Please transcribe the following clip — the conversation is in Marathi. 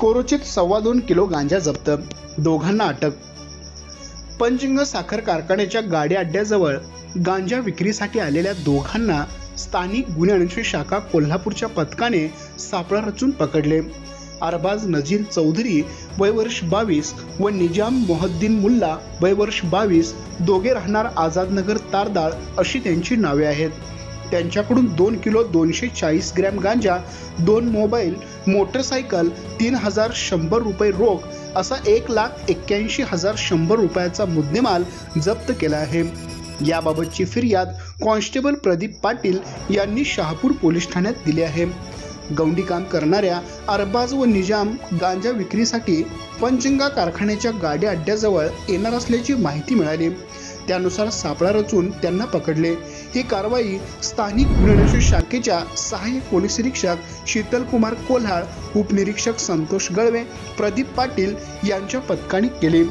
कोरोचीत 2.25 किलो गांजा जप्त, दोघांना अटक। पंचगंग साखर कारखान्याच्या गाडी अड्ड्याजवळ गांजा विक्रीसाठी आलेल्या दोघांना स्थानिक गुन्हे अन्वेषण शाखा कोल्हापूरच्या पथकाने सापळा रचून पकडले। अरबाज नजीर चौधरी वय वर्ष 22 व निजाम मोहद्दीन मुल्ला वय वर्ष 22 दोघे राहणार आझादनगर तारदाळ अशी त्यांची नावे आहेत। त्यांच्याकडून 2 किलो 240 ग्रॅम गांजा, 2 मोबाईल, मोटरसायकल, 3,100 रुपये रोख असा 1,81,100 रुपयाचा मुद्देमाल जप्त केला आहे। याबाबतची फिर्याद कॉन्स्टेबल प्रदीप पाटील यांनी शहापूर पोलीस ठाण्यात दिली आहे। गौंडी काम करणाऱ्या अरबाज व निजाम गांजा विक्रीसाठी पंचगंगा कारखान्याच्या गाडी अड्ड्याजवळ येणार असल्याची माहिती मिळाली। त्यानुसार सापळा रचून त्यांना पकडले। ही कारवाई स्थानिक गुन्हे अन्वेषण शाखेच्या सहाय्यक पोलीस निरीक्षक शीतल कुमार कोल्हाळ, उपनिरीक्षक संतोष गळवे, प्रदीप पाटील यांच्या पथकाने केली।